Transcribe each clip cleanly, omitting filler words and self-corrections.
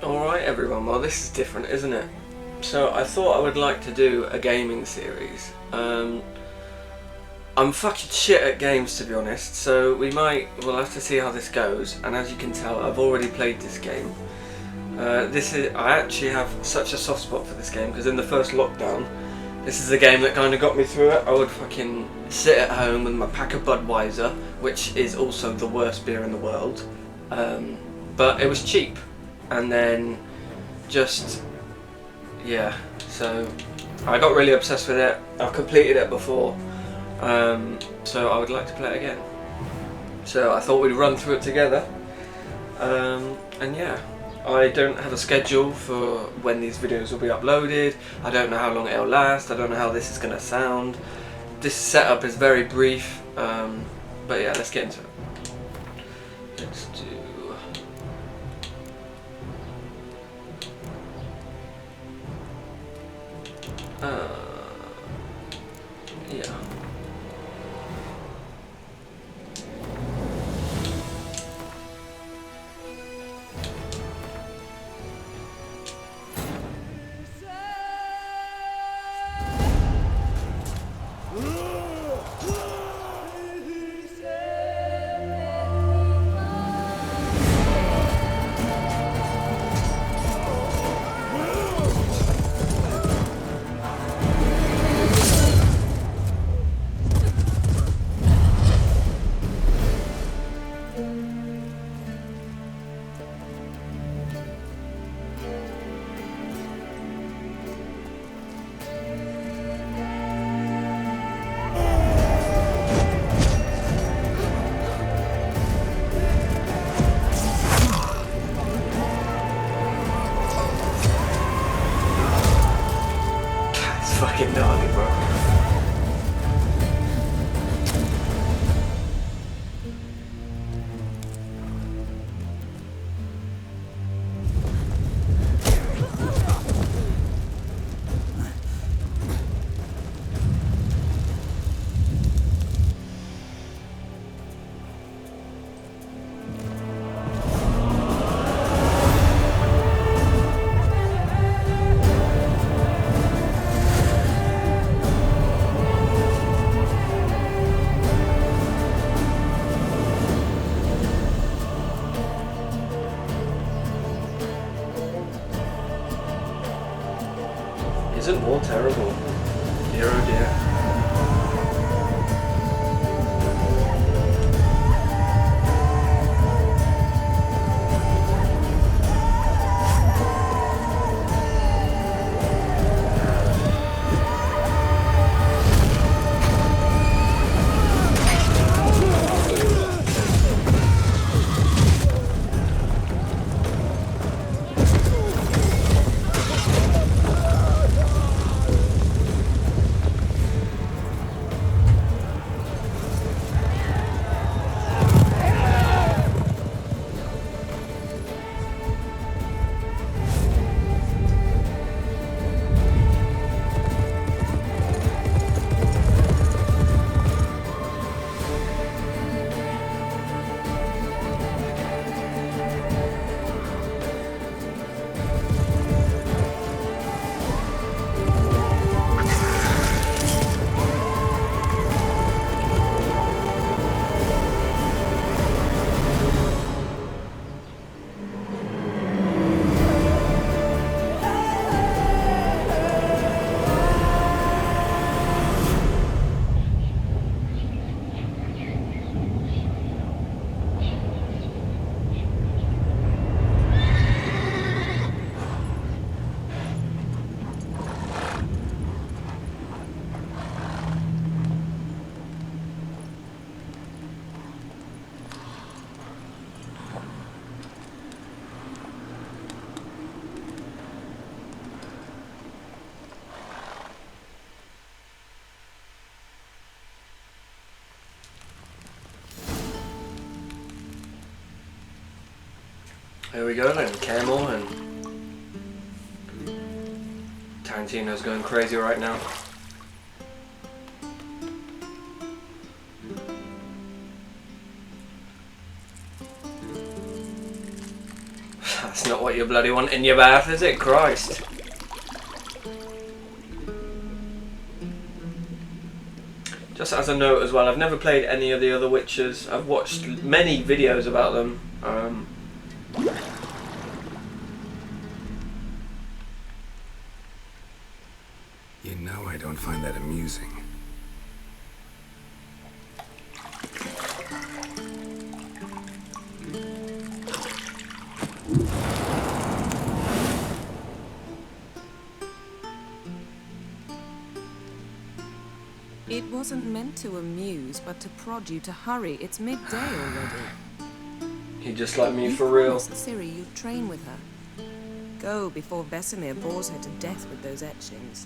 Alright everyone, well this is different, isn't it? So I thought I would like to do a gaming series. I'm fucking shit at games, to be honest, so we'll have to see how this goes. And as you can tell, I've already played this game. I actually have such a soft spot for this game because in the first lockdown, this is the game that kind of got me through it. I would fucking sit at home with my pack of Budweiser, which is also the worst beer in the world, but it was cheap. And then so I got really obsessed with it. I've completed it before, so I would like to play it again. So I thought we'd run through it together, and yeah, I don't have a schedule for when these videos will be uploaded. I don't know how long it'll last. I don't know how this is going to sound. This setup is very brief, but yeah, let's get into it. Let's do... yeah. Fucking gnarly, bro. Isn't war terrible? Dear oh dear. Here we go then, Camel, and Tarantino's going crazy right now. That's not what you bloody want in your bath, is it? Christ. Just as a note as well, I've never played any of the other Witchers. I've watched many videos about them. You know I don't find that amusing. It wasn't meant to amuse, but to prod you to hurry. It's midday already. You just like me You for real. promised Ciri you'd train with her. Go before Vesemir bores her to death with those etchings.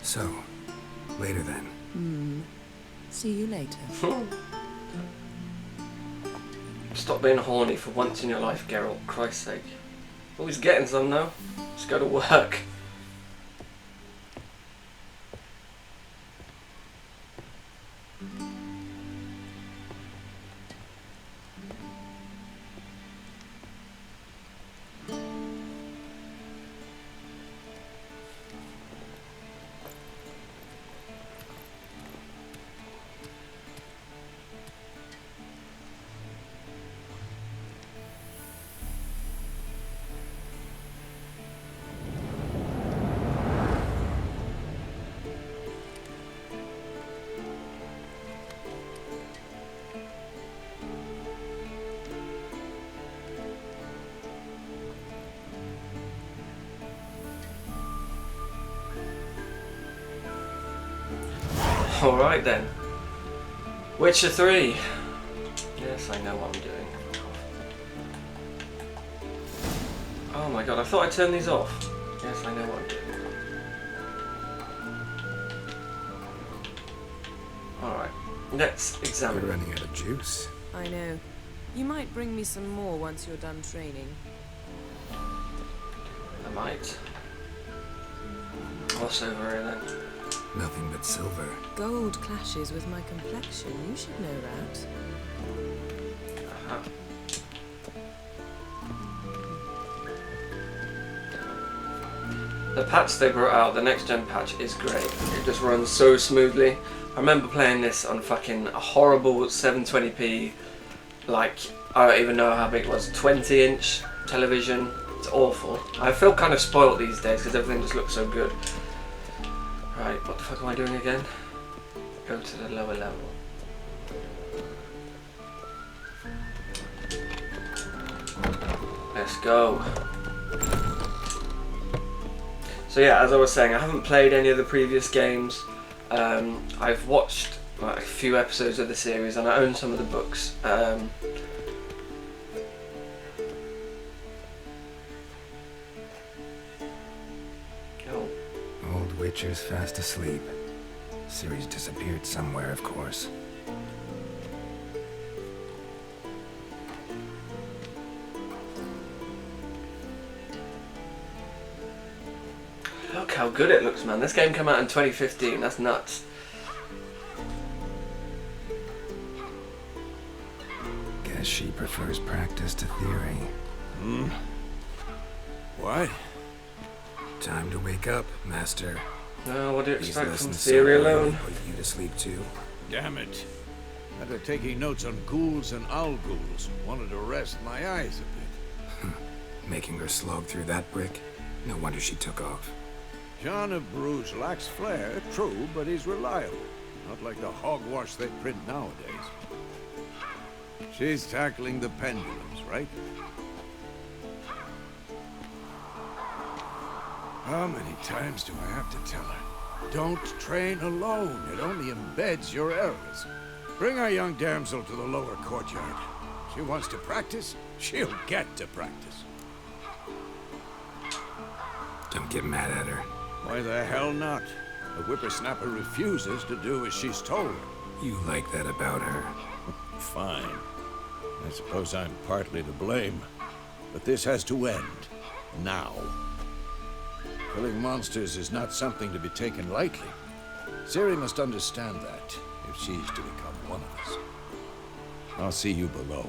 So, later then. See you later. Stop being horny for once in your life, Geralt. Christ's sake. Always getting some though. Just go to work. Alright then. Witcher 3. Yes, I know what I'm doing. Oh my god, I thought I turned these off. Yes, I know what I'm doing. Alright, let's examine. We're running out of juice. I know. You might bring me some more once you're done training. I might. What's over here then? Nothing but silver. Gold clashes with my complexion. You should know that. Uh-huh. The patch they brought out, the next gen patch, is great. It just runs so smoothly. I remember playing this on fucking a horrible 720p, like, I don't even know how big it was, 20-inch television. It's awful. I feel kind of spoilt these days because everything just looks so good. Right, what the fuck am I doing again? Go to the lower level. Let's go. So yeah, as I was saying, I haven't played any of the previous games. I've watched like, a few episodes of the series and I own some of the books. Old Witcher's fast asleep. Ciri's disappeared somewhere, of course. Look how good it looks, man. This game came out in 2015. That's nuts. Guess she prefers practice to theory. What? Time to wake up, Master. No, what do you These expect from lessons theory so early alone? put you to sleep too. Damn it. After taking notes on ghouls and owl ghouls, wanted to rest my eyes a bit. Making her slog through that brick? No wonder she took off. John of Bruges lacks flair, true, but he's reliable. Not like the hogwash they print nowadays. She's tackling the pendulums, right? How many times do I have to tell her? Don't train alone. It only embeds your errors. Bring our young damsel to the lower courtyard. She wants to practice, she'll get to practice. Don't get mad at her. Why the hell not? The whippersnapper refuses to do as she's told. You like that about her. Fine. I suppose I'm partly to blame. But this has to end. Now. Killing monsters is not something to be taken lightly. Ciri must understand that if she's to become one of us. I'll see you below.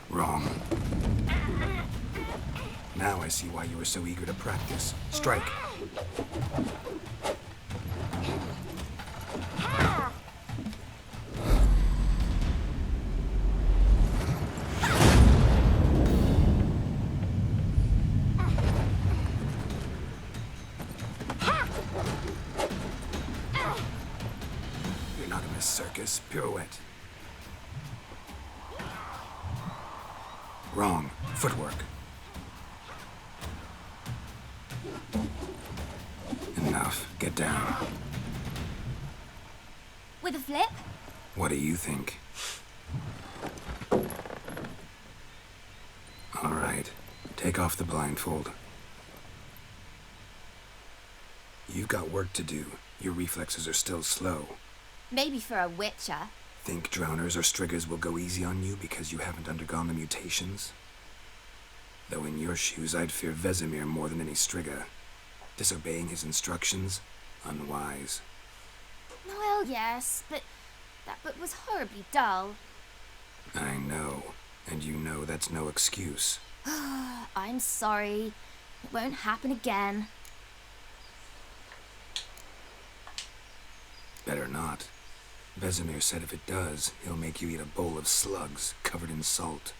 Wrong. Now I see why you were so eager to practice. Strike. You're not in a circus. Pirouette. Wrong. Footwork. Enough. Get down. With a flip? What do you think? All right. Take off the blindfold. You've got work to do. Your reflexes are still slow. Maybe for a witcher. Think drowners or striggers will go easy on you because you haven't undergone the mutations? Though in your shoes, I'd fear Vesemir more than any strigger. Disobeying his instructions? Unwise. Well, yes, but that book was horribly dull. I know. And you know that's no excuse. I'm sorry. It won't happen again. Better not. Vesemir said if it does, he'll make you eat a bowl of slugs covered in salt.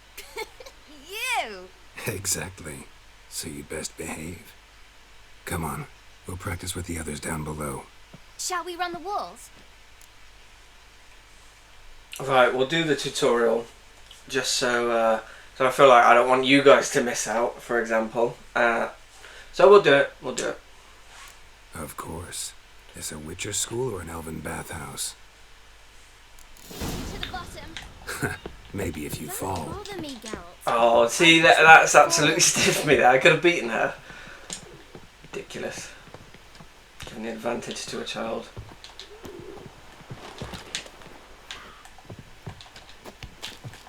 You! Exactly. So you'd best behave. Come on. We'll practice with the others down below. Shall we run the walls? Right, we'll do the tutorial just so I feel like I don't want you guys to miss out, for example. So we'll do it. We'll do it. Of course. Is a Witcher school or an elven bathhouse? To the bottom. Maybe if you fall. Don't bother me, Geralt. Oh, see, that's absolutely stiffed me there. I could have beaten her. Ridiculous. Giving the advantage to a child.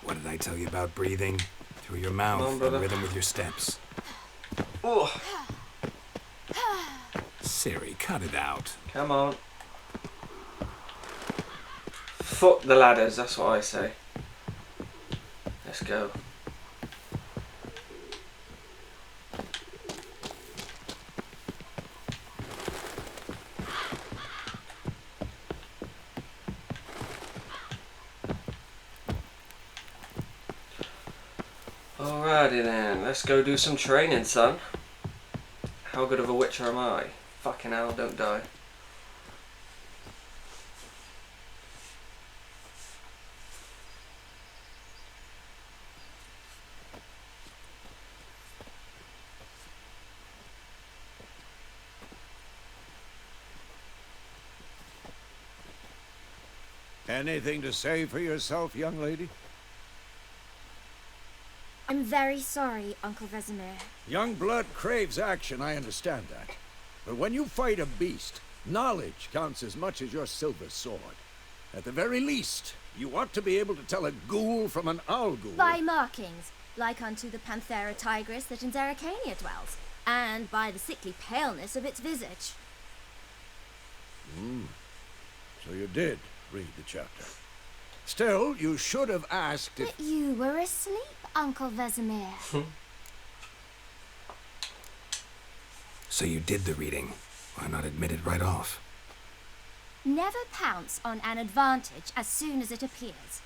What did I tell you about breathing? Through your mouth, Come on, brother. in rhythm with your steps. Oh, Ciri, cut it out. come on. Foot the ladders, that's what I say. Let's go. Alrighty then, let's go do some training, son. How good of a witcher am I? Fucking hell, don't die. Anything to say for yourself, young lady? I'm very sorry, Uncle Vesemir. Young blood craves action, I understand that. But when you fight a beast, knowledge counts as much as your silver sword. At the very least, you ought to be able to tell a ghoul from an owl ghoul. By markings, like unto the Panthera tigris that in Zerrikania dwells, and by the sickly paleness of its visage. So you did read the chapter. Still, you should have asked if... But you were asleep, Uncle Vesemir. So you did the reading. Why not admit it right off? Never pounce on an advantage as soon as it appears.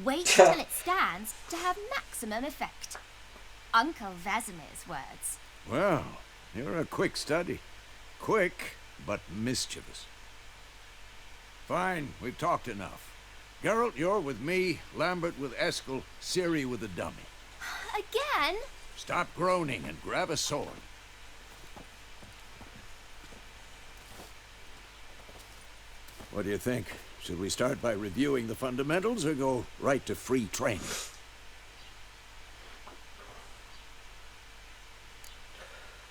Wait until it stands to have maximum effect. Uncle Vesemir's words. Well, you're a quick study. Quick, but mischievous. Fine, we've talked enough. Geralt, you're with me, Lambert with Eskel, Ciri with the dummy. Again? Stop groaning and grab a sword. What do you think? Should we start by reviewing the fundamentals or go right to free training?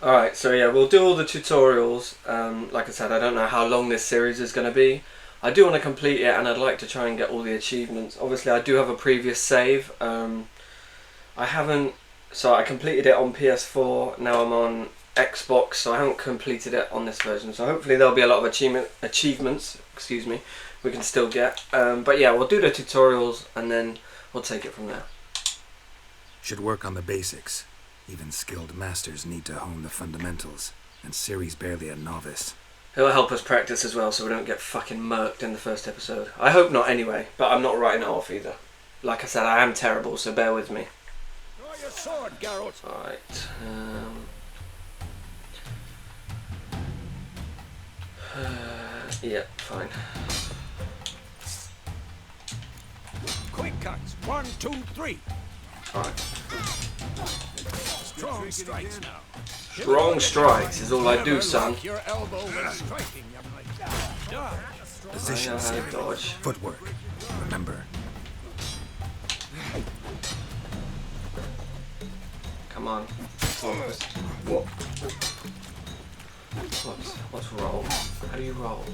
Alright, so yeah, we'll do all the tutorials. Like I said, I don't know how long this series is going to be. I do want to complete it, and I'd like to try and get all the achievements. Obviously, I do have a previous save. I haven't... So I completed it on PS4, now I'm on Xbox, so I haven't completed it on this version. So hopefully there'll be a lot of achievements, excuse me, we can still get. But yeah, we'll do the tutorials, and then we'll take it from there. Should work on the basics. Even skilled masters need to hone the fundamentals, and Ciri's barely a novice. It'll help us practice as well, so we don't get fucking murked in the first episode. I hope not anyway, but I'm not writing it off either. Like I said, I am terrible, so bear with me. Draw your sword, Geralt. Alright, yeah, fine. Quick cuts. 1, 2, 3. Alright. Strong strikes now. Strong strikes is all I do, son. Your elbow when striking, young lady. Dodge. Position, I know how to Ciri. dodge. Footwork. Remember. Come on. What? What's roll? How do you roll?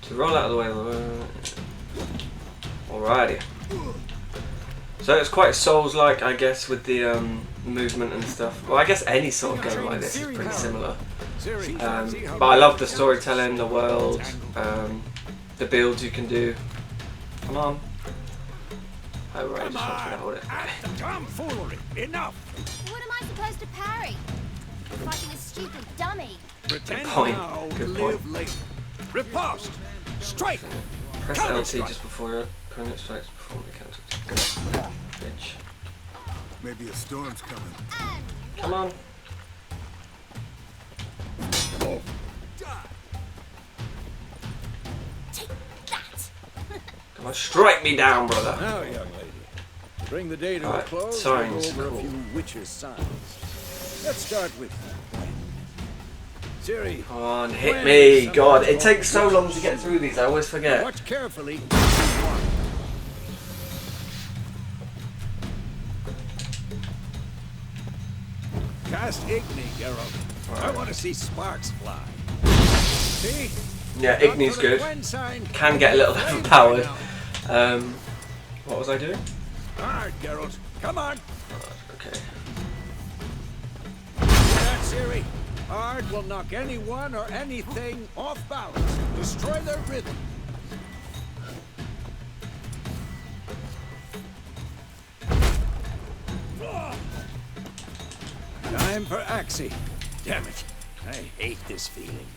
To roll out of the way. Alrighty. So it's quite Souls-like, I guess, with the movement and stuff. Well, I guess any sort of game like this is pretty similar. But I love the storytelling, the world, the builds you can do. Come on. Oh right, I just want you to hold it. Tomfoolery. Enough. What am I supposed to parry? Fighting a stupid dummy. Pretend point. now, Good live point. later. Riposte. Strike. Press Counter LT strike. just before your opponent strikes before the counter. Bitch. Maybe a storm's coming. Come on. Take that. Come on, strike me down, brother. Now, young lady, bring the day to a Alright, close signs, and go over cool. a few witches' signs. Let's start with Gwen. Ciri, Come on, hit me. God, it takes so long to get through these. I always forget. watch carefully. Cast Igni, Geralt. I want to see sparks fly. See? Yeah, Igni's Not for the good. Gwen sign. Can get a little overpowered. What was I doing? Hard, Geralt. Come on. Okay. That, Ciri. Hard will knock anyone or anything off balance. Destroy their rhythm. Time for Axie. Damn it. I hate this feeling.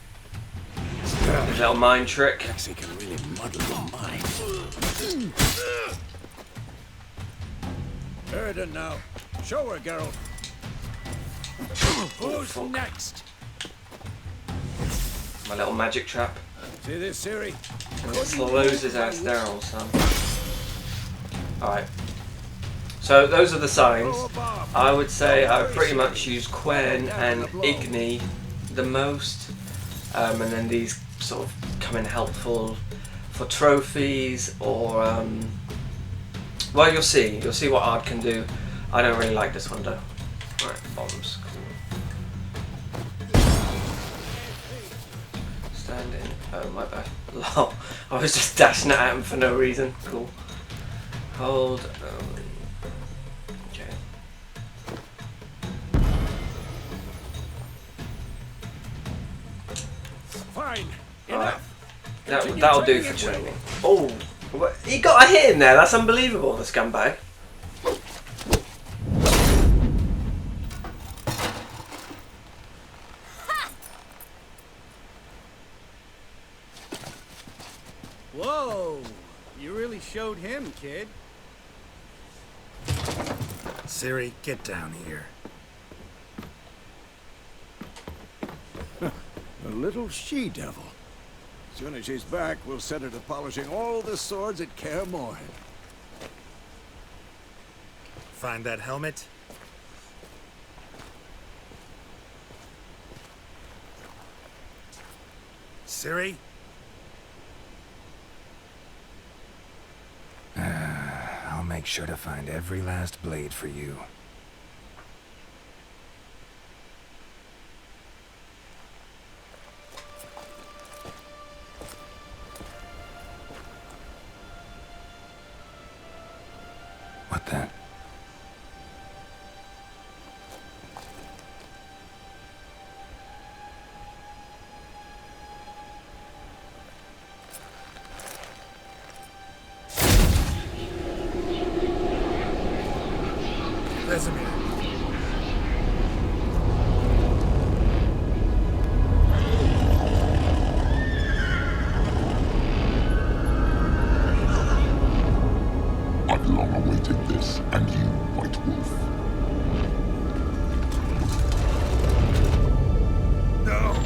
Little mind trick. Axie can really muddle your mind. Erden now. Show her, Geralt. Who's next? My little magic trap. See this, Ciri? And it slows his ass down, son. Alright. So those are the signs. I would say I pretty much use Quen and Igni the most. And then these sort of come in helpful for trophies or well, you'll see what Ard can do. I don't really like this one though. Right, bombs, cool. Stand in. Oh my bad. Lol. I was just dashing at him for no reason. Cool. Hold. Okay. Fine. Alright. Continue That'll do training for at will. training. Oh, he got a hit in there. That's unbelievable. The scumbag. Whoa! You really showed him, kid. Ciri, get down here. A little she-devil. As soon as she's back, we'll set her to polishing all the swords at Kaer Morhen. Find that helmet? Ciri? I'll make sure to find every last blade for you. about that. Vesemir. I've long awaited this, and you, White Wolf. No!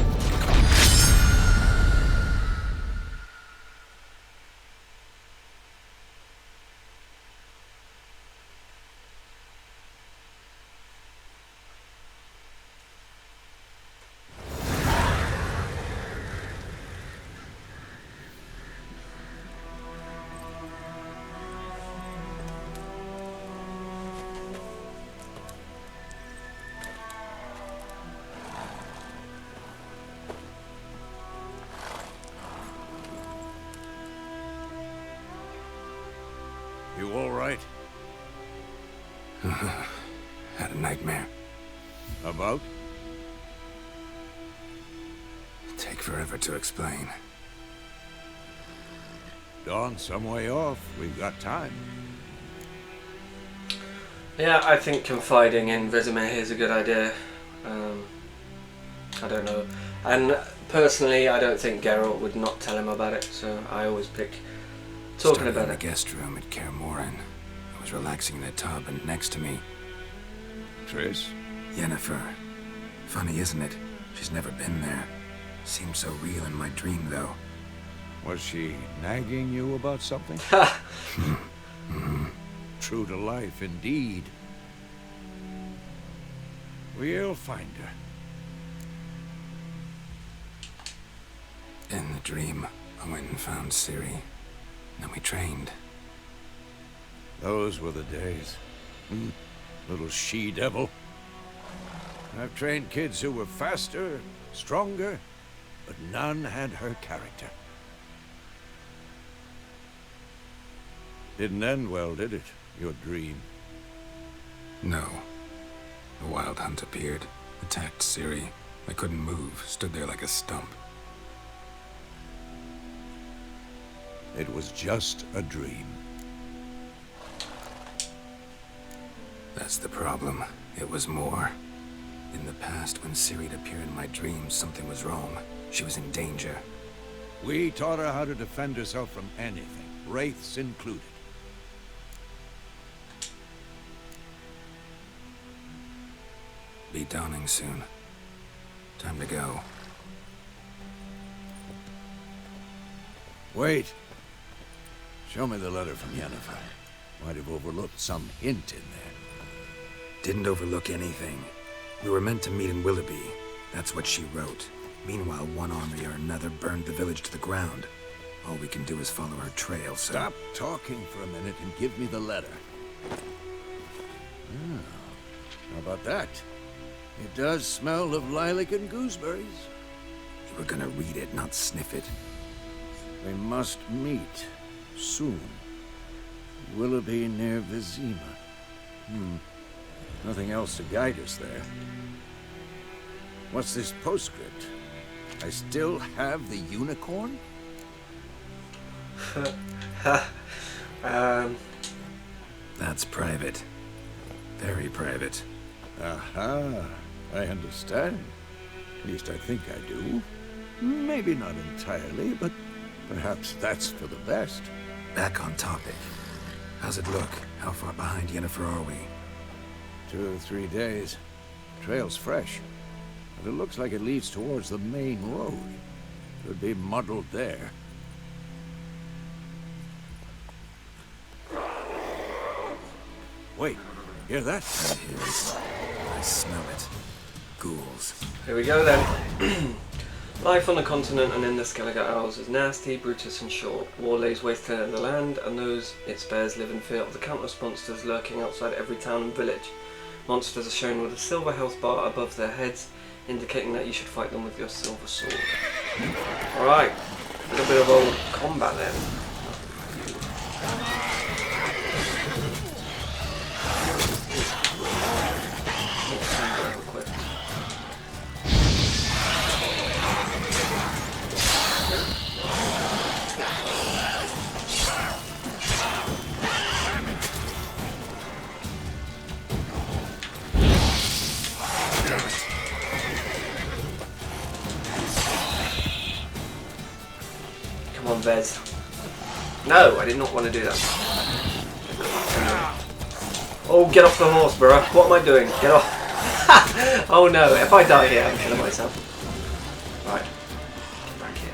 You all right? Had a nightmare. About? Take forever to explain. Dawn's some way off. We've got time. Yeah, I think confiding in Vesemir is a good idea. I don't know. And personally, I don't think Geralt would not tell him about it, so I always pick talking Started about in the it. guest room at Kaer Morhen. I was relaxing in a tub, and next to me, Triss? Yennefer. Funny, isn't it? She's never been there. Seemed so real in my dream, though. Was she nagging you about something? True to life, indeed. We'll find her. In the dream, I went and found Ciri. Then we trained. Those were the days. Little she-devil. I've trained kids who were faster, stronger, but none had her character. Didn't end well, did it? Your dream? No. The Wild Hunt appeared, attacked Ciri. I couldn't move, stood there like a stump. It was just a dream. That's the problem. It was more. In the past, when Ciri'd appear in my dreams, something was wrong. She was in danger. We taught her how to defend herself from anything, wraiths included. Be dawning soon. Time to go. Wait. Show me the letter from Yennefer. Might have overlooked some hint in there. Didn't overlook anything. We were meant to meet in Willoughby. That's what she wrote. Meanwhile, one army or another burned the village to the ground. All we can do is follow her trail, so... Stop talking for a minute and give me the letter. How about that? It does smell of lilac and gooseberries. You were gonna read it, not sniff it. We must meet soon. Willoughby near Vizima. Nothing else to guide us there. What's this postscript? I still have the unicorn? That's private. Very private. Aha, I understand. At least I think I do. Maybe not entirely, but perhaps that's for the best. Back on topic. How's it look? How far behind Yennefer are we? 2 or 3 days. Trail's fresh, but it looks like it leads towards the main road. Could be muddled there. Wait, hear that? I hear it. I smell it. Ghouls. Here we go then. Life on the continent and in the Skellige Isles is nasty, brutal and short. War lays waste to the land, and those it spares live in fear of the countless monsters lurking outside every town and village. Monsters are shown with a silver health bar above their heads, indicating that you should fight them with your silver sword. Alright, a little bit of old combat then. Come on, Vez. No, I did not want to do that. Oh, get off the horse, bro. What am I doing? Get off. Oh no, if I die here, I'm killing myself. Right. Get back here.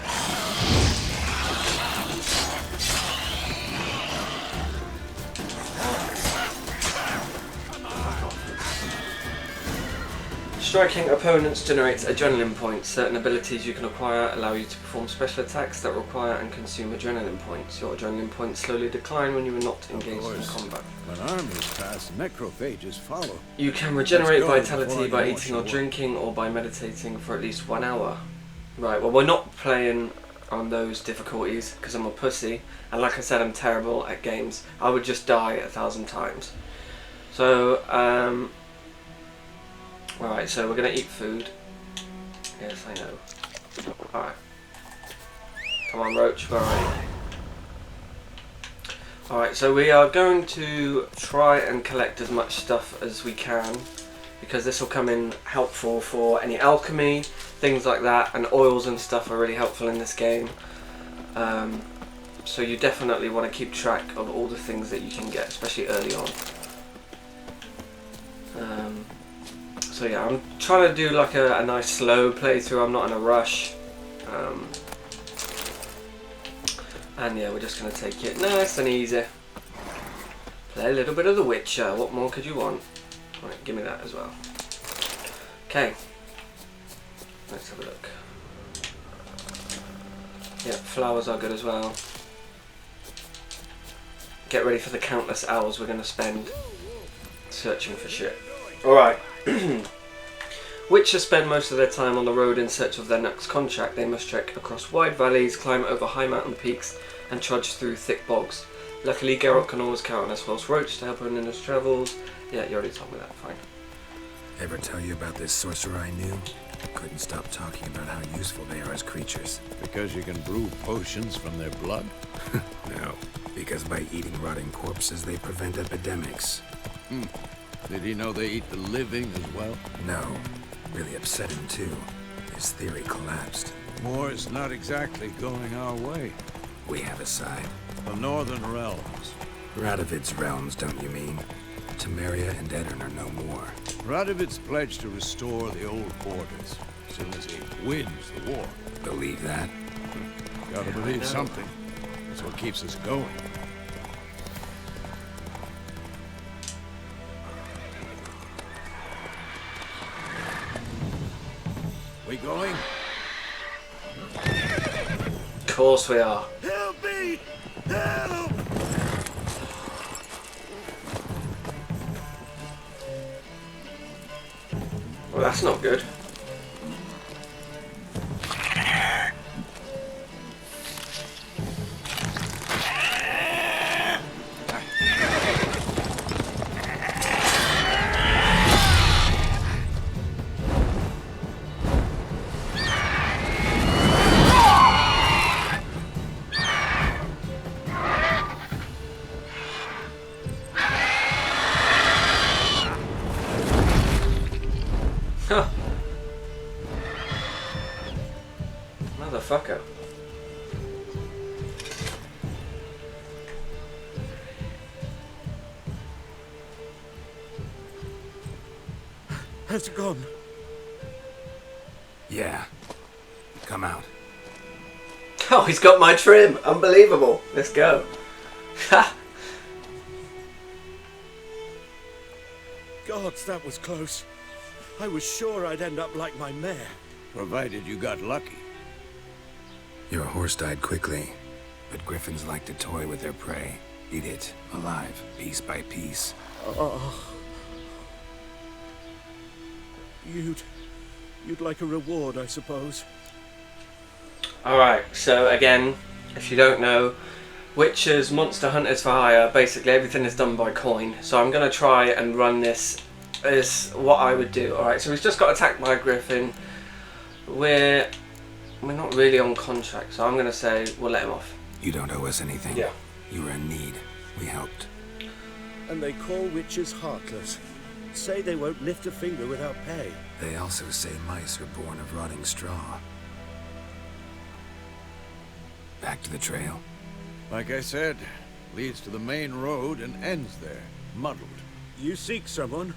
Striking opponents generates adrenaline points. Certain abilities you can acquire allow you to perform special attacks that require and consume adrenaline points. Your adrenaline points slowly decline when you are not engaged in combat. When armies pass, necrophages follow. You can regenerate Let's go vitality before by anyone eating or shows up. drinking or by meditating for at least 1 hour. Right, well we're not playing on those difficulties because I'm a pussy, and like I said, I'm terrible at games. I would just die 1,000 times. So, alright, so we're going to eat food. Yes, I know. Alright. Come on, Roach, where are you? Alright, so we are going to try and collect as much stuff as we can, because this will come in helpful for any alchemy, things like that, and oils and stuff are really helpful in this game. So you definitely want to keep track of all the things that you can get, especially early on. So yeah, I'm trying to do like a nice slow playthrough. I'm not in a rush. And yeah, we're just going to take it nice and easy. Play a little bit of The Witcher. What more could you want? Right, give me that as well. Okay. Let's have a look. Yeah, flowers are good as well. Get ready for the countless hours we're going to spend searching for shit. Alright. Witchers spend most of their time on the road in search of their next contract. They must trek across wide valleys, climb over high mountain peaks, and trudge through thick bogs. Luckily, Geralt can always count on his horse Roach to help him in his travels. Yeah, you already told me that, fine. Ever tell you about this sorcerer I knew? Couldn't stop talking about how useful they are as creatures. Because you can brew potions from their blood? No, because by eating rotting corpses, they prevent epidemics. Did he know they eat the living as well? No, really upset him too. His theory collapsed. War's not exactly going our way. We have a side. The Northern Realms. Radovid's realms, don't you mean? Temeria and Edirn are no more. Radovid's pledged to restore the old borders as soon as he wins the war. Believe that? Gotta believe something. That's what keeps us going. We going? Of course we are. Help me! Help! Well, that's not good. Huh. Motherfucker. Has it gone? Yeah. Come out. Oh, he's got my trim. Unbelievable. Let's go. Ha! Gods, that was close. I was sure I'd end up like my mare. Provided you got lucky. Your horse died quickly, but griffins like to toy with their prey. Eat it, alive, piece by piece. You'd like a reward, I suppose. Alright, so again, if you don't know, Witchers, Monster Hunters for Hire, basically everything is done by coin. So I'm going to try and run this as what I would do. Alright, so he's just got attacked by a griffin. We're not really on contract, so I'm going to say we'll let him off. You don't owe us anything. Yeah. You were in need. We helped. And they call witches heartless. Say they won't lift a finger without pay. They also say mice are born of rotting straw. Back to the trail. Like I said, leads to the main road and ends there, muddled. You seek someone?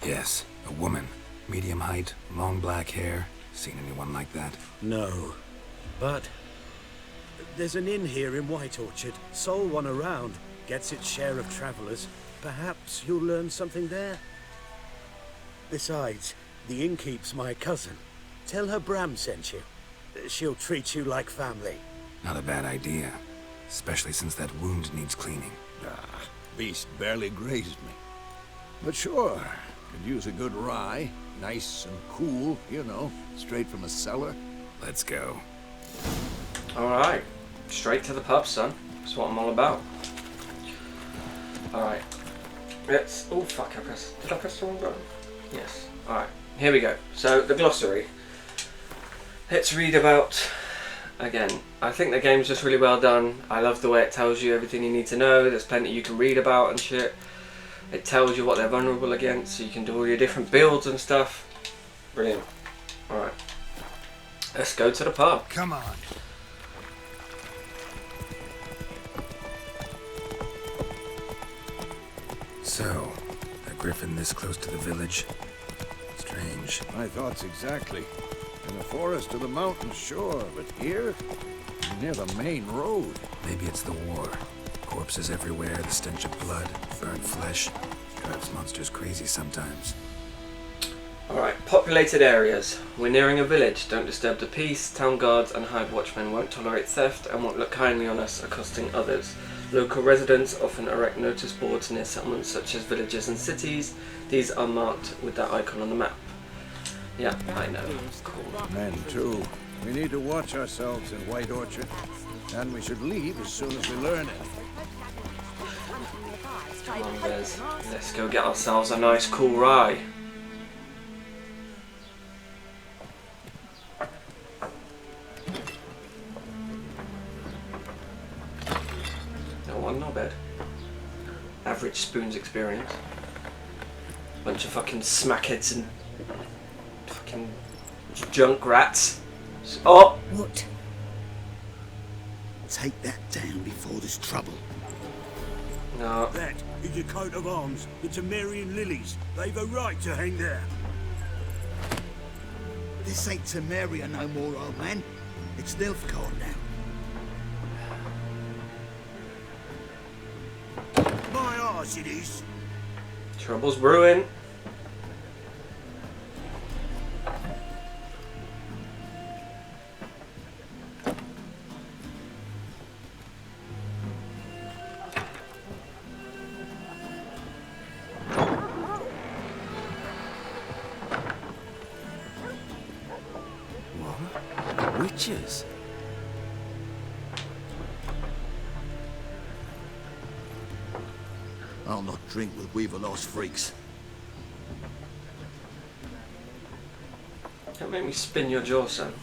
Yes, a woman. Medium height, long black hair. Seen anyone like that? No. But there's an inn here in White Orchard. Sole one around. Gets its share of travelers. Perhaps you'll learn something there. Besides, the innkeep's my cousin. Tell her Bram sent you. She'll treat you like family. Not a bad idea. Especially since that wound needs cleaning. Ah, beast barely grazed me. But sure, could use a good rye. Nice and cool, you know, straight from a cellar. Let's go. Alright, straight to the pub, son. That's what I'm all about. Alright, let's... Oh fuck, did I press the wrong button? Yes. Alright, here we go. So, the glossary. Let's read about... Again, I think the game's just really well done. I love the way it tells you everything you need to know. There's plenty you can read about and shit. It tells you what they're vulnerable against, so you can do all your different builds and stuff. Brilliant. Alright. Let's go to the pub. Come on. So, a griffin this close to the village? Strange. My thoughts exactly. In the forest or the mountains, sure, but here? Near the main road. Maybe it's the war. Corpses everywhere, the stench of blood, burnt flesh. Drives monsters crazy sometimes. Alright, populated areas. We're nearing a village. Don't disturb the peace. Town guards and hired watchmen won't tolerate theft and won't look kindly on us accosting others. Local residents often erect notice boards near settlements such as villages and cities. These are marked with that icon on the map. Yeah, I know. Cool. Men, too. We need to watch ourselves in White Orchard. And we should leave as soon as we learn it. Come on, Bez. Let's go get ourselves a nice cool rye. No one, no bed. Average spoon's experience. Bunch of fucking smackheads and fucking junk rats. Oh! What? Take that down before there's trouble. No. That is a coat of arms. It's a Marian Lilies. They've a right to hang there. This ain't Temeria no more, old man. It's Nilfgaard now. My arse it is. Trouble's brewing. Witches? I'll not drink with Weaverlost freaks. Don't make me spin your jaw, son.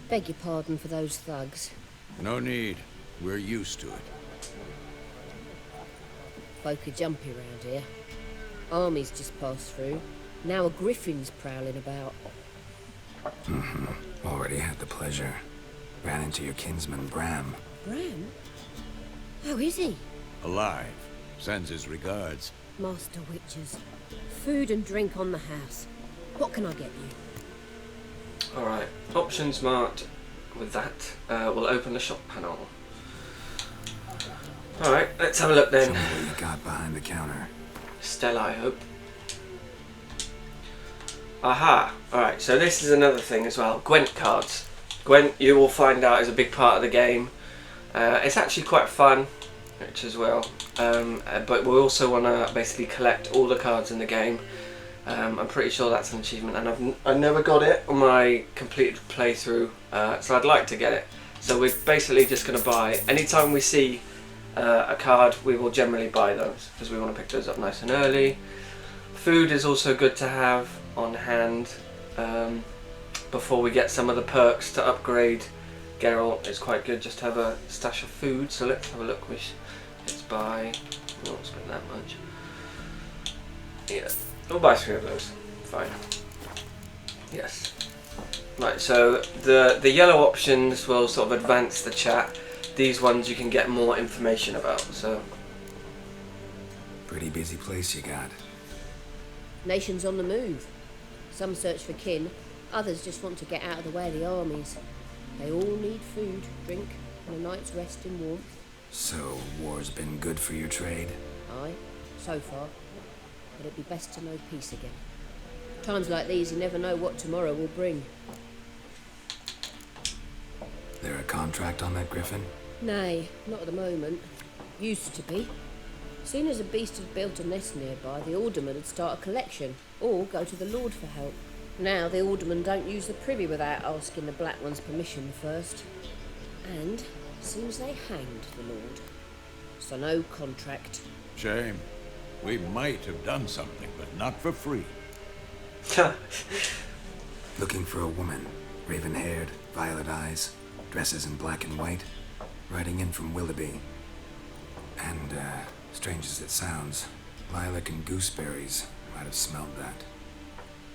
Beg your pardon for those thugs. No need. We're used to it. Folk are jumpy round here. Armies just passed through. Now a griffin's prowling about. Already had the pleasure. Ran into your kinsman, Bram. Bram? How is he? Alive. Sends his regards. Master Witches. Food and drink on the house. What can I get you? Alright, options marked with that. We'll open the shop panel. Alright, let's have a look Show then. me what you got behind the counter. Stella, I hope. Aha! Alright, so this is another thing as well. Gwent cards. Gwent, you will find out, is a big part of the game. It's actually quite fun, which as well. But we also want to basically collect all the cards in the game. I'm pretty sure that's an achievement, and I never got it on my completed playthrough, so I'd like to get it. So we're basically just going to buy, anytime we see a card, we will generally buy those, because we want to pick those up nice and early. Food is also good to have on hand before we get some of the perks to upgrade Geralt. It's quite good just to have a stash of food, so let's have a look. Let's buy, we won't spend that much. Yeah, we'll buy 3 of those, fine. Yes. Right, so the yellow options will sort of advance the chat. These ones you can get more information about, so... Pretty busy place you got. Nations on the move. Some search for kin, others just want to get out of the way of the armies. They all need food, drink, and a night's rest in warmth. So, war's been good for your trade? Aye, so far. But it'd be best to know peace again. Times like these, you never know what tomorrow will bring. There a contract on that griffin? Nay, not at the moment. Used to be. Soon as a beast had built a nest nearby, the alderman would start a collection, or go to the Lord for help. Now the aldermen don't use the privy without asking the Black One's permission first. And seems they hanged the Lord. So no contract. Shame. We might have done something, but not for free. Looking for a woman. Raven-haired, violet eyes, dresses in black and white. Riding in from Willoughby. And, strange as it sounds, Lilac and Gooseberries might have smelled that.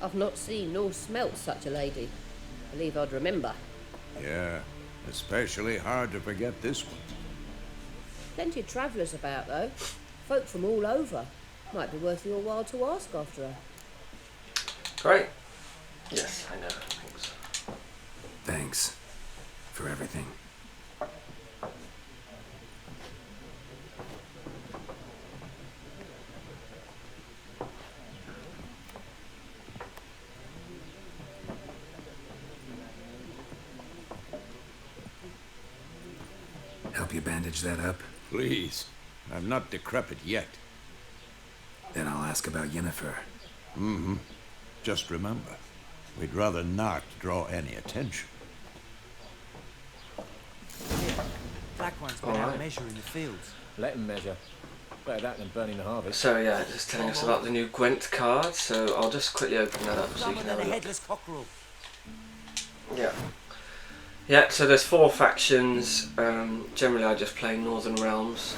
I've not seen nor smelt such a lady. Believe I'd remember. Yeah, especially hard to forget this one. Plenty of travellers about, though. Folk from all over. Might be worth your while to ask after her. Great. Yes, I know. Thanks. Thanks for everything. Help you bandage that up? Please. I'm not decrepit yet. Then I'll ask about Yennefer. Mm-hmm. Just remember, we'd rather not draw any attention. Black One's been out measuring the fields. Let him measure. Better that than burning the harvest. So yeah, just telling us about the new Gwent card, so I'll just quickly open that up so you can have a look. Headless cockerel. Yeah. Yeah, so there's 4 factions. Generally I just play Northern Realms.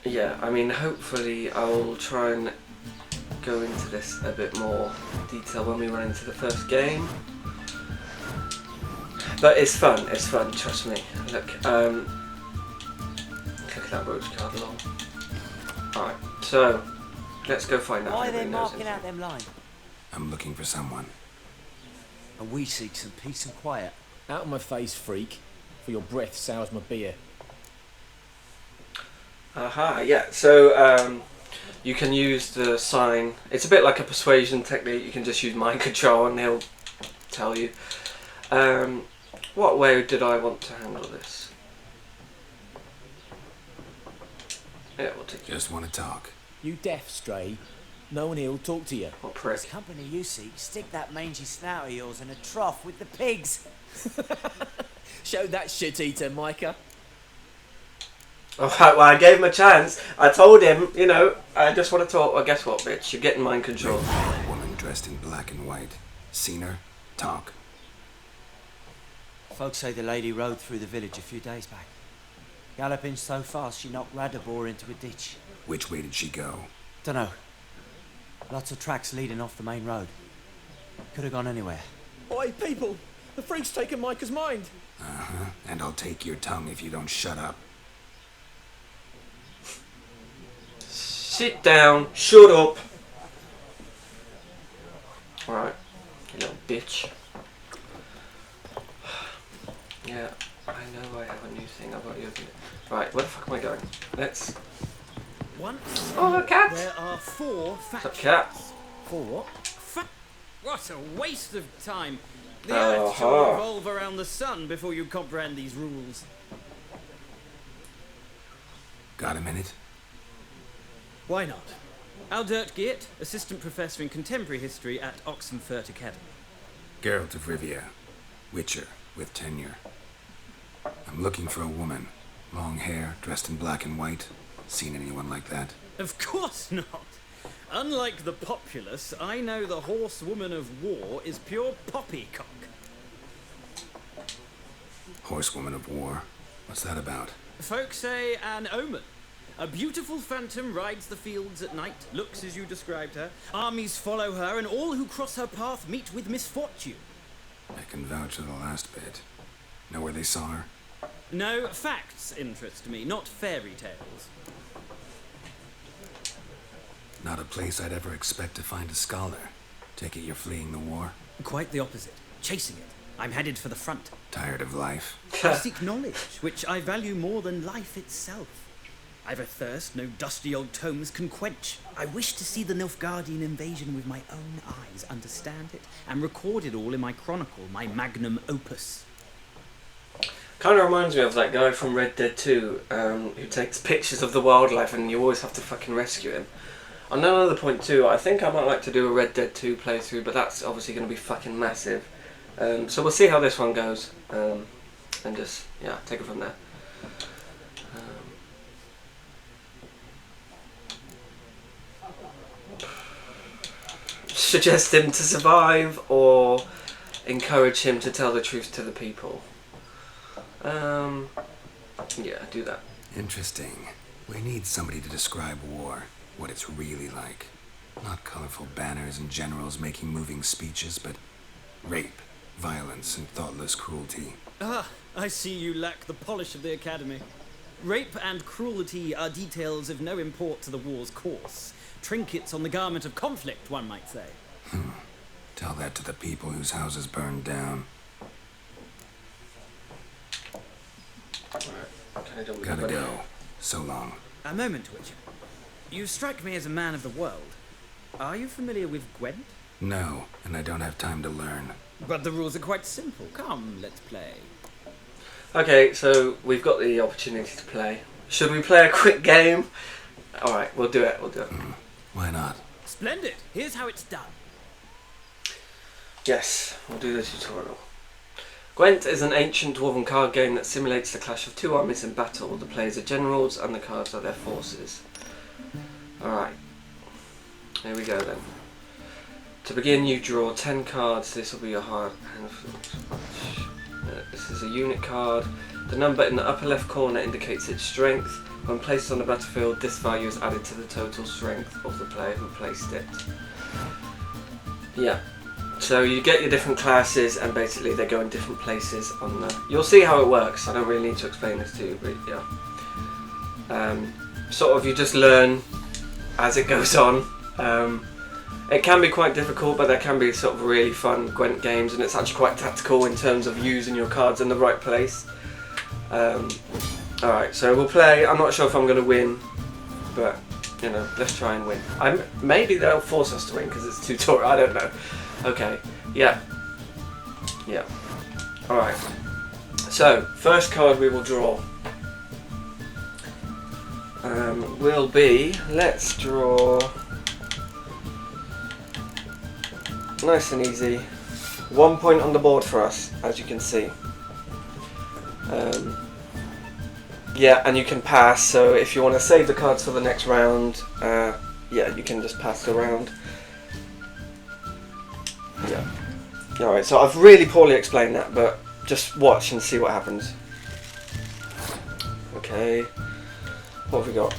Yeah, I mean hopefully I'll try and go into this a bit more detail when we run into the first game. But it's fun, trust me. Look, click that roach card along. Alright, so let's go find out. Why are they marking out them lines? I'm looking for someone. And we seek some peace and quiet. Out of my face, freak. For your breath sours my beer. Aha, yeah, so you can use the sign. It's a bit like a persuasion technique. You can just use mind control and he'll tell you. What way did I want to handle this? Yeah, we'll take it. Just want to talk. You deaf, Stray. No one here'll talk to you. What prick? This company you seek, stick that mangy snout of yours in a trough with the pigs. Show that shit-eater, Micah. Alright, well I gave him a chance. I told him, you know, I just want to talk. Well, guess what, bitch? You're getting mind control. A woman dressed in black and white. Seen her? Talk. Folks say the lady rode through the village a few days back. Galloping so fast she knocked Radabor into a ditch. Which way did she go? Dunno. Lots of tracks leading off the main road. Could have gone anywhere. Oi, people! The freak's taken Micah's mind. Uh-huh. And I'll take your tongue if you don't shut up. Sit down. Shut up. Alright, you little bitch. Yeah, I know I have a new thing. I've got to open it. Right, where the fuck am I going? Let's... Once oh, a cat! there are 4 factions. What's up, cat? 4 what? What a waste of time. The Earth shall revolve around the sun before you comprehend these rules. Got a minute? Why not? Aldert Geert, Assistant Professor in Contemporary History at Oxenfurt Academy. Geralt of Rivia. Witcher, with tenure. I'm looking for a woman. Long hair, dressed in black and white. Seen anyone like that? Of course not. Unlike the populace, I know the horsewoman of war is pure poppycock. Horsewoman of war? What's that about? Folks say an omen. A beautiful phantom rides the fields at night, looks as you described her. Armies follow her, and all who cross her path meet with misfortune. I can vouch for the last bit. Know where they saw her? No, facts interest me, not fairy tales. Not a place I'd ever expect to find a scholar. Take it you're fleeing the war? Quite the opposite. Chasing it. I'm headed for the front. Tired of life? I seek knowledge, which I value more than life itself. I've a thirst no dusty old tomes can quench. I wish to see the Nilfgaardian invasion with my own eyes, understand it, and record it all in my chronicle, my magnum opus. Kind of reminds me of that guy from Red Dead 2 who takes pictures of the wildlife and you always have to fucking rescue him. On another point too, I think I might like to do a Red Dead 2 playthrough, but that's obviously going to be fucking massive. So we'll see how this one goes, and just, yeah, take it from there. Suggest him to survive or encourage him to tell the truth to the people. Yeah, do that. Interesting. We need somebody to describe war, what it's really like. Not colorful banners and generals making moving speeches, but rape, violence, and thoughtless cruelty. Ah, I see you lack the polish of the academy. Rape and cruelty are details of no import to the war's course. Trinkets on the garment of conflict, one might say. Tell that to the people whose houses burned down. Gotta go. So long. A moment, Witcher. You strike me as a man of the world. Are you familiar with Gwent? No, and I don't have time to learn. But the rules are quite simple. Come, let's play. Okay, so we've got the opportunity to play. Should we play a quick game? Alright, we'll do it, Why not? Splendid! Here's how it's done. Yes, we'll do the tutorial. Gwent is an ancient dwarven card game that simulates the clash of two armies in battle. The players are generals and the cards are their forces. Alright, here we go then. To begin, you draw 10 cards. This will be your hard hand. This is a unit card. The number in the upper left corner indicates its strength. When placed on the battlefield, this value is added to the total strength of the player who placed it. Yeah. So you get your different classes and basically they go in different places on the... You'll see how it works. I don't really need to explain this to you, but yeah. Sort of you just learn as it goes on. It can be quite difficult, but there can be sort of really fun Gwent games, and it's actually quite tactical in terms of using your cards in the right place. Alright, so we'll play. I'm not sure if I'm going to win, but, you know, let's try and win. Maybe they'll force us to win because it's tutorial, I don't know. Okay, yeah. Yeah. Alright. So, first card we will draw will be, let's draw... Nice and easy. 1 point on the board for us, as you can see. Yeah, and you can pass, so if you want to save the cards for the next round, yeah, you can just pass the round. Yeah. Alright, so I've really poorly explained that, but just watch and see what happens. Okay. What have we got?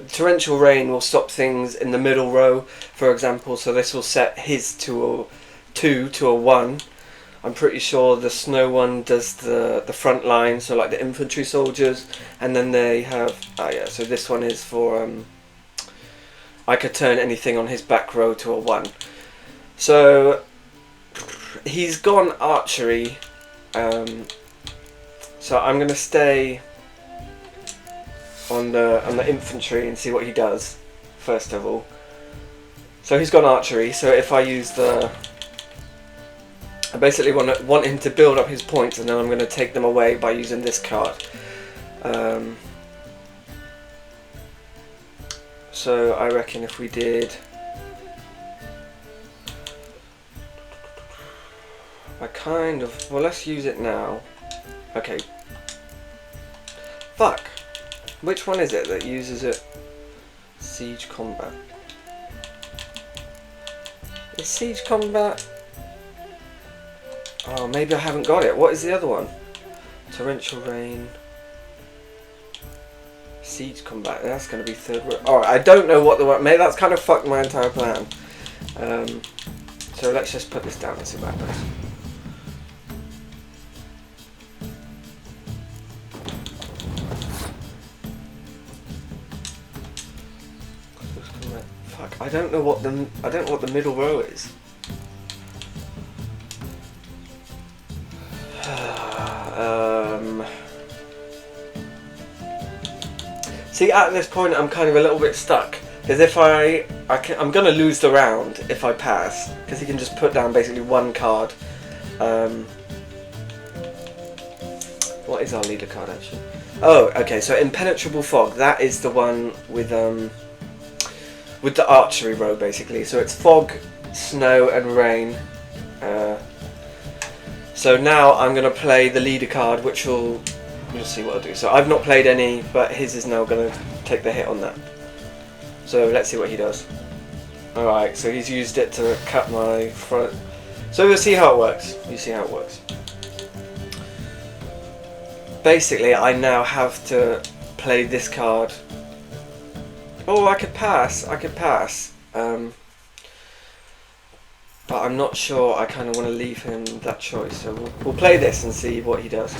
Torrential rain will stop things in the middle row, for example, so this will set his to a 2 to a 1. I'm pretty sure the snow one does the front line, so like the infantry soldiers, and then they have, so this one is for, I could turn anything on his back row to a 1. So, he's gone archery, so I'm going to stay on the infantry and see what he does first of all. So he's gone archery, so if I use I basically want him to build up his points, and then I'm going to take them away by using this card. So I reckon if we did, well, let's use it now. Okay. Fuck. Which one is it that uses it? Siege combat. Is siege combat? Oh, maybe I haven't got it. What is the other one? Torrential rain. Siege combat. That's going to be third row. Alright, I don't know what the one. Maybe that's kind of fucked my entire plan. So let's just put this down and see what happens. Fuck, I don't know what the middle row is. See, at this point, I'm kind of a little bit stuck. Because if I'm going to lose the round if I pass. Because he can just put down basically one card. What is our leader card, actually? Oh, okay, so Impenetrable Fog. That is the one with the archery row, basically. So it's fog, snow, and rain. So now I'm going to play the leader card, which will... We'll see what I'll do. So I've not played any, but his is now going to take the hit on that. So let's see what he does. Alright, so he's used it to cut my front. So we'll see how it works. You see how it works. Basically, I now have to play this card. Oh, I could pass. But I'm not sure. I kind of want to leave him that choice. So we'll play this and see what he does.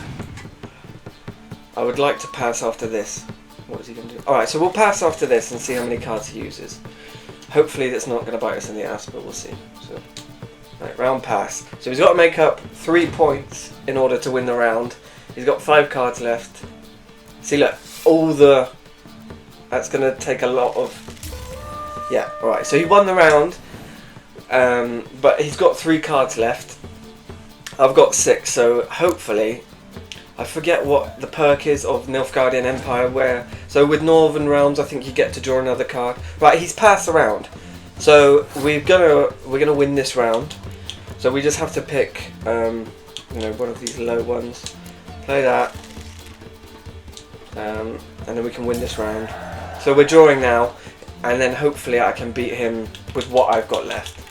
I would like to pass after this. What is he going to do? Alright, so we'll pass after this and see how many cards he uses. Hopefully that's not going to bite us in the ass, but we'll see. So, right, round pass. So he's got to make up 3 points in order to win the round. He's got 5 cards left. See, look, that's going to take a lot of... Yeah, alright, so he won the round. But he's got 3 cards left. I've got 6, so hopefully... I forget what the perk is of Nilfgaardian Empire where... So with Northern Realms I think you get to draw another card. Right, he's passed the round. So we're gonna win this round. So we just have to pick one of these low ones. Play that. And then we can win this round. So we're drawing now, and then hopefully I can beat him with what I've got left.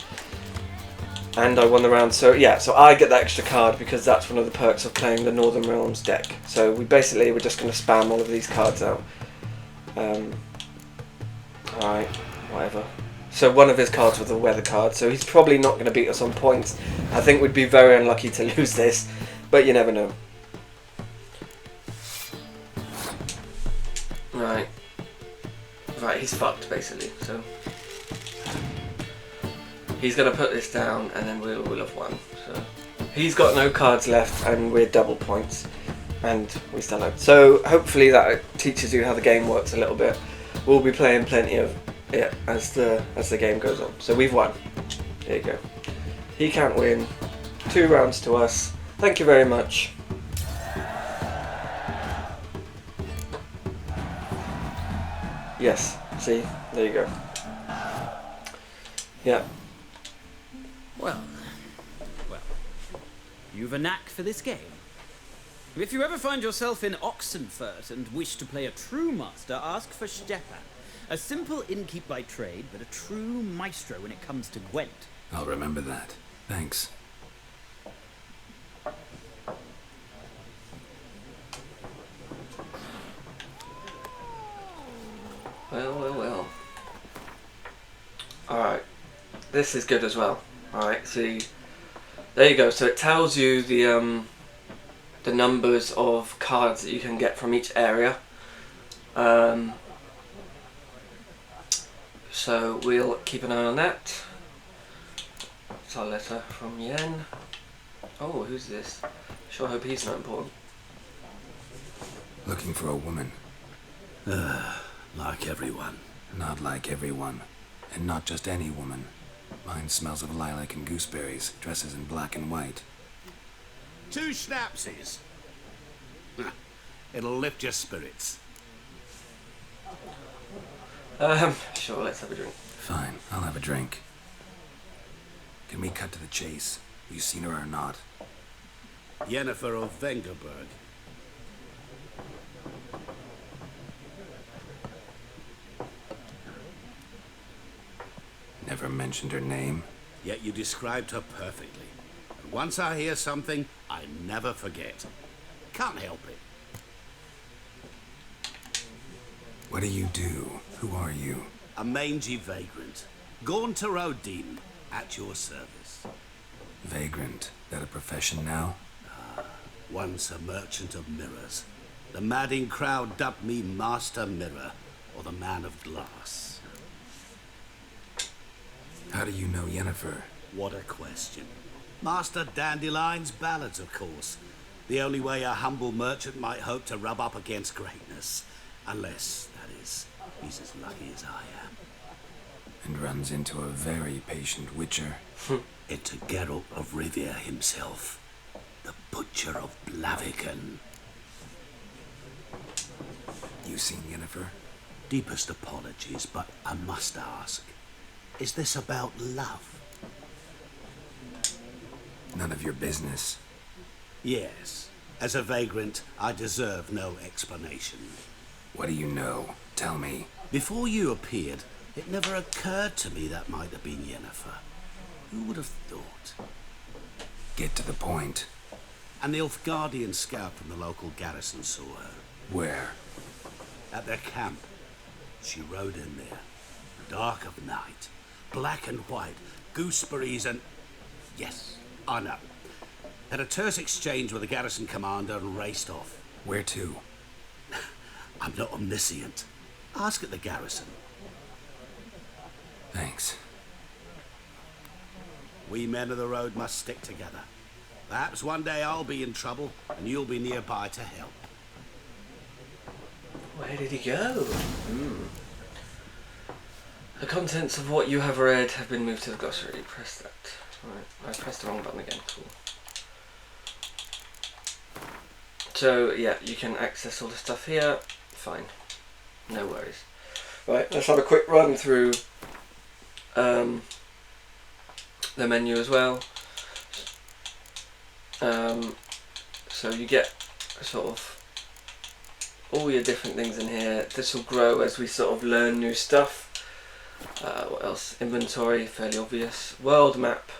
And I won the round, so yeah, so I get that extra card because that's one of the perks of playing the Northern Realms deck. So we're just going to spam all of these cards out. Alright, whatever. So one of his cards was a weather card, so he's probably not going to beat us on points. I think we'd be very unlucky to lose this, but you never know. Right, he's fucked basically, so... He's going to put this down and then we'll have won. So he's got no cards left and we're double points and we still have. So hopefully that teaches you how the game works a little bit. We'll be playing plenty of it as the game goes on. So we've won. There you go. He can't win. 2 rounds to us. Thank you very much. Yes. See? There you go. Yeah. Well, you've a knack for this game. If you ever find yourself in Oxenfurt and wish to play a true master, ask for Stepan. A simple innkeep by trade, but a true maestro when it comes to Gwent. I'll remember that. Thanks. Well. Alright. This is good as well. Alright, see, there you go. So it tells you the numbers of cards that you can get from each area. So we'll keep an eye on that. It's our letter from Yen. Oh, who's this? Sure hope he's not important. Looking for a woman. Like everyone. Not like everyone. And not just any woman. Mine smells of lilac and gooseberries, dresses in black and white. 2 schnapsies. It'll lift your spirits. Sure, let's have a drink. Fine, I'll have a drink. Can we cut to the chase? Have you seen her or not? Yennefer of Vengerberg. Never mentioned her name. Yet you described her perfectly. And Once I hear something, I never forget. Can't help it. What do you do? Who are you? A mangy vagrant. Gaunter Odin, at your service. Vagrant? That a profession now? Once a merchant of mirrors. The madding crowd dubbed me Master Mirror, or the Man of Glass. How do you know Yennefer? What a question. Master Dandelion's ballads, of course. The only way a humble merchant might hope to rub up against greatness. Unless, that is, he's as lucky as I am. And runs into a very patient witcher. Into Geralt of Rivia himself. The Butcher of Blaviken. You seen Yennefer? Deepest apologies, but I must ask. Is this about love? None of your business. Yes. As a vagrant, I deserve no explanation. What do you know? Tell me. Before you appeared, it never occurred to me that might have been Yennefer. Who would have thought? Get to the point. An Nilfgaardian scout from the local garrison saw her. Where? At their camp. She rode in there. Dark of night. Black and white. Gooseberries and... Yes, I know. Had a terse exchange with the garrison commander and raced off. Where to? I'm not omniscient. Ask at the garrison. Thanks. We men of the road must stick together. Perhaps one day I'll be in trouble and you'll be nearby to help. Where did he go? The contents of what you have read have been moved to the glossary. Press that. Right, I pressed the wrong button again. Cool. So yeah, you can access all the stuff here. Fine. No worries. Right, let's have a quick run through the menu as well. So you get sort of all your different things in here. This will grow as we sort of learn new stuff. What else? Inventory, fairly obvious. World map.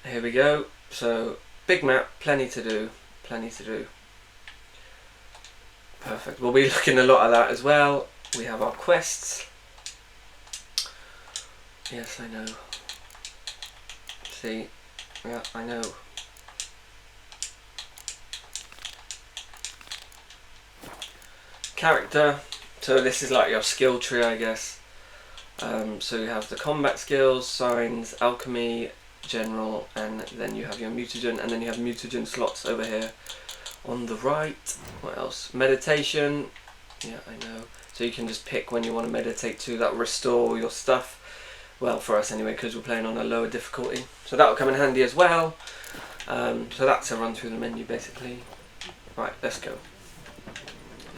Here we go. So big map, plenty to do. Plenty to do. Perfect. We'll be looking a lot at that as well. We have our quests. Yes, I know. See? Yeah, I know. Character. So this is like your skill tree, I guess. So you have the combat skills, signs, alchemy, general, and then you have your mutagen, and then you have mutagen slots over here on the right. What else? Meditation. Yeah, I know. So you can just pick when you want to meditate to. That will restore your stuff. Well, for us anyway, because we're playing on a lower difficulty. So that will come in handy as well. So that's a run through the menu basically. Right, let's go.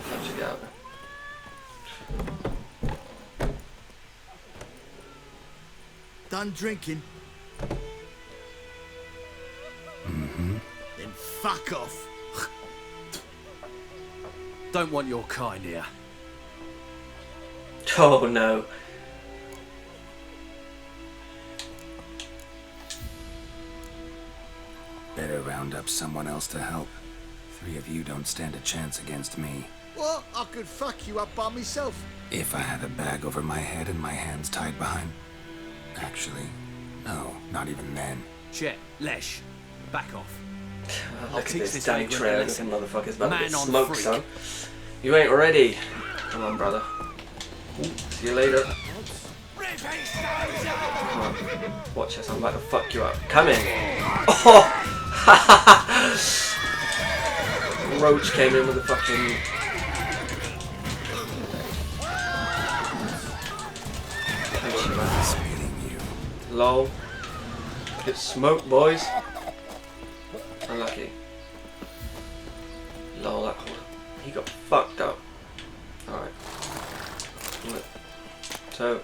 Let's go. Done drinking? Mm-hmm. Then fuck off. Don't want your kind here. Oh no. Better round up someone else to help. 3 of you don't stand a chance against me. What? I could fuck you up by myself. If I had a bag over my head and my hands tied behind... Actually, no, not even then. Chet, Lesh, back off. Look at this dank trail of motherfuckers about to get Man on smoked, freak. son. You ain't ready. Come on, brother. See you later. Come on. Watch this, I'm about to fuck you up. Come in. Oh! Roach came in with a fucking... Lol. Get smoked, boys. Unlucky. Lol, that he got fucked up. Alright. So,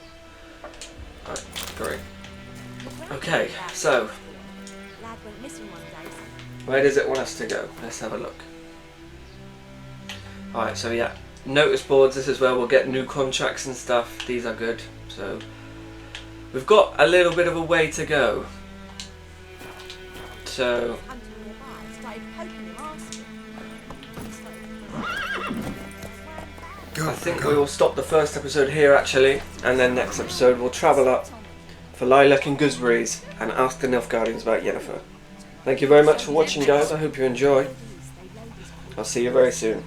alright, great. Okay, so where does it want us to go? Let's have a look. Alright, so yeah, notice boards. This is where we'll get new contracts and stuff. These are good. So we've got a little bit of a way to go. So I think we will stop the first episode here actually, and then next episode we'll travel up for Lilac and Gooseberries and ask the Nilfgaardians about Yennefer. Thank you very much for watching, guys. I hope you enjoy. I'll see you very soon.